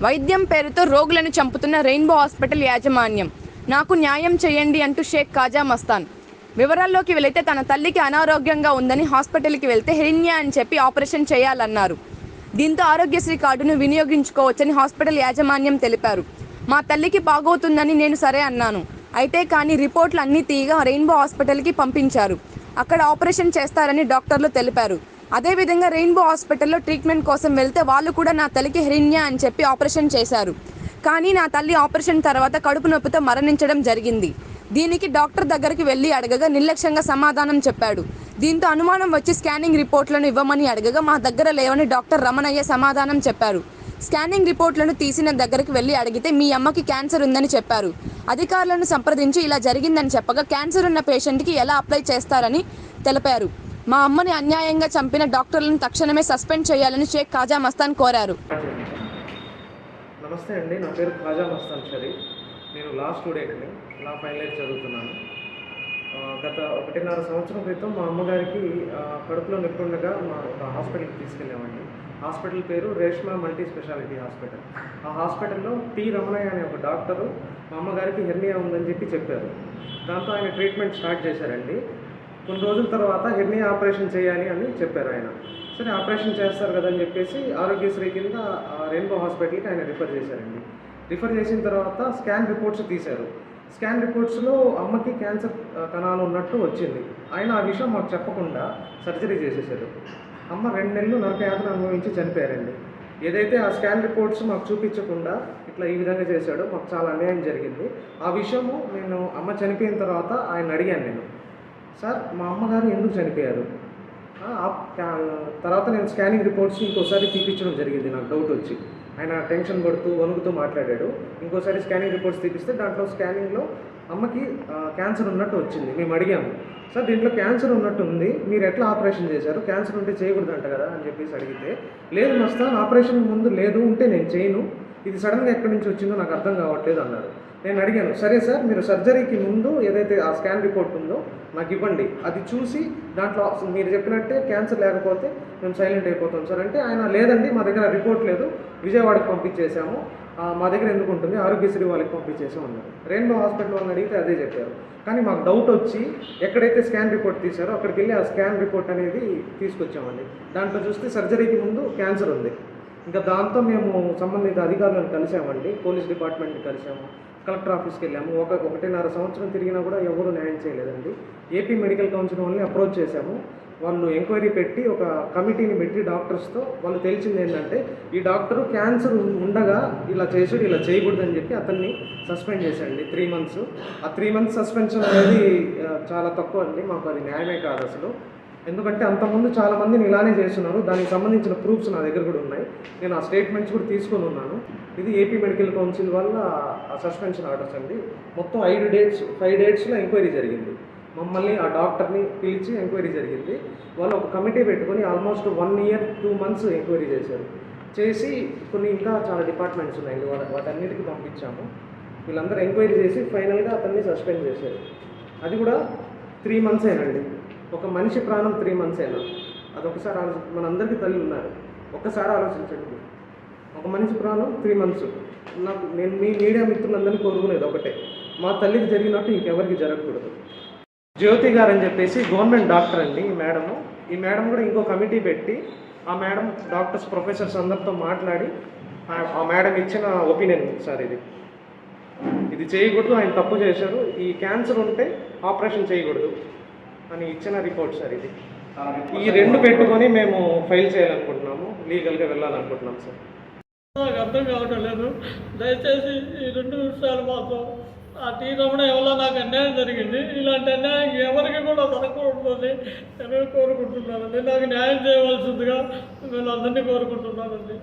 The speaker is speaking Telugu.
వైద్యం పేరుతో రోగులను చంపుతున్న రెయిన్బో హాస్పిటల్ యాజమాన్యం. నాకు న్యాయం చేయండి అంటూ షేక్ ఖాజా మస్తాన్. వివరాల్లోకి వెళితే తన తల్లికి అనారోగ్యంగా ఉందని హాస్పిటల్కి వెళ్తే హెర్నియా అని చెప్పి ఆపరేషన్ చేయాలన్నారు. దీంతో ఆరోగ్యశ్రీ కార్డును వినియోగించుకోవచ్చని హాస్పిటల్ యాజమాన్యం తెలిపారు. మా తల్లికి బాగోతుందని నేను సరే అన్నాను. అయితే కానీ రిపోర్ట్లు అన్నీ తీయగా రెయిన్బో హాస్పిటల్కి పంపించారు. అక్కడ ఆపరేషన్ చేస్తారని డాక్టర్లు తెలిపారు. అదేవిధంగా రెయిన్బో హాస్పిటల్లో ట్రీట్మెంట్ కోసం వెళ్తే వాళ్ళు కూడా నా తల్లికి హెర్నియా అని చెప్పి ఆపరేషన్ చేశారు. కానీ నా తల్లి ఆపరేషన్ తర్వాత కడుపు నొప్పితో మరణించడం జరిగింది. దీనికి డాక్టర్ దగ్గరికి వెళ్ళి అడగగా నిర్లక్ష్యంగా సమాధానం చెప్పాడు. దీంతో అనుమానం వచ్చి స్కానింగ్ రిపోర్ట్లను ఇవ్వమని అడగగా మా దగ్గర లేవని డాక్టర్ రమణయ్య సమాధానం చెప్పారు. స్కానింగ్ రిపోర్ట్లను తీసిన దగ్గరికి వెళ్ళి అడిగితే మీ అమ్మకి క్యాన్సర్ ఉందని చెప్పారు. అధికారులను సంప్రదించి ఇలా జరిగిందని చెప్పగా క్యాన్సర్ ఉన్న పేషెంట్కి ఎలా అప్లై చేస్తారని తెలిపారు. మా అమ్మని అన్యాయంగా చంపిన డాక్టర్లను తక్షణమే సస్పెండ్ చేయాలని షేక్ ఖాజా మస్తాన్ కోరారు. నమస్తే అండి, నా పేరు ఖాజా మస్తాన్ షరీఫ్. నేను లా స్టూడెంట్ని, లా ఫైనల్ ఇయర్ చదువుతున్నాను. గత 1.5 సంవత్సరం క్రితం మా అమ్మగారికి కడుపులో నొప్పి ఉండగా మా హాస్పిటల్కి తీసుకెళ్ళామండి. హాస్పిటల్ పేరు రేష్మా మల్టీ స్పెషాలిటీ హాస్పిటల్. ఆ హాస్పిటల్లో టి రమణయ్య అనే ఒక డాక్టరు మా అమ్మగారికి హెర్నియా ఉందని చెప్పారు. దాంతో ఆయన ట్రీట్మెంట్ స్టార్ట్ చేశారండి. కొన్ని రోజుల తర్వాత హెర్నియా ఆపరేషన్ చేయాలి అని చెప్పారు ఆయన. సరే ఆపరేషన్ చేస్తారు కదా అని చెప్పేసి ఆరోగ్యశ్రీ కింద రెయిన్బో హాస్పిటల్కి ఆయన రిఫర్ చేశారండి. రిఫర్ చేసిన తర్వాత స్కాన్ రిపోర్ట్స్ తీశారు. స్కాన్ రిపోర్ట్స్లో అమ్మకి క్యాన్సర్ కణాలు ఉన్నట్టు వచ్చింది. ఆయన ఆ విషయం మాకు చెప్పకుండా సర్జరీ చేసేసారు. అమ్మ 2 నెలలు నరకయాతన అనుభవించి చనిపోయారండి. ఏదైతే ఆ స్కాన్ రిపోర్ట్స్ మాకు చూపించకుండా ఇట్లా ఈ విధంగా చేశాడో మాకు చాలా అన్యాయం జరిగింది. ఆ విషయము నేను అమ్మ చనిపోయిన తర్వాత ఆయన అడిగాను నేను, సార్ మా అమ్మగారు ఎందుకు చనిపోయారు? తర్వాత నేను స్కానింగ్ రిపోర్ట్స్ ఇంకోసారి తీపించడం జరిగింది. నాకు డౌట్ వచ్చి ఆయన టెన్షన్ పడుతూ వణుకుతూ మాట్లాడాడు. ఇంకోసారి స్కానింగ్ రిపోర్ట్స్ తీపిస్తే దాంట్లో స్కానింగ్లో అమ్మకి క్యాన్సర్ ఉన్నట్టు వచ్చింది. మేము అడిగాము, సార్ దీంట్లో క్యాన్సర్ ఉన్నట్టు ఉంది, మీరు ఎట్లా ఆపరేషన్ చేశారు? క్యాన్సర్ ఉంటే చేయకూడదంట కదా అని చెప్పేసి అడిగితే, లేదు మస్తాన్ ఆపరేషన్ ముందు లేదు, ఉంటే నేను చేయను, ఇది సడన్గా ఎక్కడి నుంచి వచ్చిందో నాకు అర్థం కావట్లేదు అన్నారు. నేను అడిగాను, సరే సార్ మీరు సర్జరీకి ముందు ఏదైతే ఆ స్కాన్ రిపోర్ట్ ఉందో నాకు ఇవ్వండి, అది చూసి దాంట్లో మీరు చెప్పినట్టే క్యాన్సర్ లేకపోతే మేము సైలెంట్ అయిపోతాం సార్ అంటే, ఆయన లేదండి మా దగ్గర రిపోర్ట్ లేదు, విజయవాడకి పంపించేసాము, మా దగ్గర ఎందుకు ఉంటుంది, ఆరోగ్యశ్రీ వాళ్ళకి పంపించేసాం అన్నారు. రెయిన్బో హాస్పిటల్ వాళ్ళని అడిగితే అదే చెప్పారు. కానీ మాకు డౌట్ వచ్చి ఎక్కడైతే స్కాన్ రిపోర్ట్ తీశారో అక్కడికి వెళ్ళి ఆ స్కాన్ రిపోర్ట్ అనేది తీసుకొచ్చామండి. దాంట్లో చూస్తే సర్జరీకి ముందు క్యాన్సర్ ఉంది. ఇంకా దాంతో మేము సంబంధిత అధికారులను కలిసామండి, పోలీస్ డిపార్ట్మెంట్ని కలిసాము, కలెక్టర్ ఆఫీస్కి వెళ్ళాము. 1.5 సంవత్సరం తిరిగినా కూడా ఎవరు న్యాయం చేయలేదండి. ఏపీ మెడికల్ కౌన్సిల్ వాళ్ళని అప్రోచ్ చేశాము. వాళ్ళు ఎంక్వైరీ పెట్టి ఒక కమిటీని పెట్టి డాక్టర్స్తో వాళ్ళు తెలిసింది ఏంటంటే, ఈ డాక్టరు క్యాన్సర్ ఉండగా ఇలా చేసాడు, ఇలా చేయకూడదని చెప్పి అతన్ని సస్పెండ్ చేశాడండి 3 months. ఆ 3 months సస్పెన్షన్ అనేది చాలా తక్కువ అండి, మాకు అది న్యాయమే కాదు అసలు. ఎందుకంటే అంతకుముందు చాలామందిని ఇలానే చేస్తున్నారు. దానికి సంబంధించిన ప్రూఫ్స్ నా దగ్గర కూడా ఉన్నాయి. నేను ఆ స్టేట్మెంట్స్ కూడా తీసుకొని ఉన్నాను. ఇది ఏపీ మెడికల్ కౌన్సిల్ వల్ల సస్పెన్షన్ ఆర్డర్స్ అండి. మొత్తం 5 డేట్స్లో ఎంక్వైరీ జరిగింది. మమ్మల్ని ఆ డాక్టర్ని పిలిచి ఎంక్వైరీ జరిగింది. వాళ్ళు ఒక కమిటీ పెట్టుకొని ఆల్మోస్ట్ 1 year 2 months ఎంక్వైరీ చేశారు. చేసి కొన్ని ఇంకా చాలా డిపార్ట్మెంట్స్ ఉన్నాయండి, వాటన్నిటికీ పంపించాము. వీళ్ళందరూ ఎంక్వైరీ చేసి ఫైనల్గా అతన్ని సస్పెండ్ చేశారు. అది కూడా 3 months ఏనండి. ఒక మనిషి ప్రాణం 3 months అయినా, అదొకసారి మనందరికీ తల్లి ఉన్నారు, ఒక్కసారి ఆలోచించండి. ఒక మనిషి ప్రాణం 3 months. నేను మీ మీడియా మిత్రులందరినీ కోరుకునేది ఒకటే, మా తల్లికి జరిగినట్టు ఇంకెవరికి జరగకూడదు. జ్యోతి గారు అని చెప్పేసి గవర్నమెంట్ డాక్టర్ అండి ఈ మేడం కూడా ఇంకో కమిటీ పెట్టి ఆ మేడం డాక్టర్స్ ప్రొఫెసర్స్ అందరితో మాట్లాడి ఆ మేడం ఇచ్చిన ఒపీనియన్ సార్ ఇది చేయకూడదు, ఆయన తప్పు చేశారు, ఈ క్యాన్సర్ ఉంటే ఆపరేషన్ చేయకూడదు అని ఇచ్చిన రిపోర్ట్ సార్ ఇది. ఈ 2 పెట్టుకొని మేము ఫైల్ చేయాలనుకుంటున్నాము, లీగల్గా వెళ్ళాలనుకుంటున్నాం సార్. నాకు అర్థం కావటం లేదు. దయచేసి ఈ 2 విషయాలు మాకు ఆ టీ రమణయ్య వల్ల నాకు అన్యాయం జరిగింది. ఇలాంటి అన్యాయం ఎవరికి కూడా జరగకూడదని నేను కోరుకుంటున్నానండి. నాకు న్యాయం చేయవలసిందిగా నేను అందరినీ కోరుకుంటున్నానండి.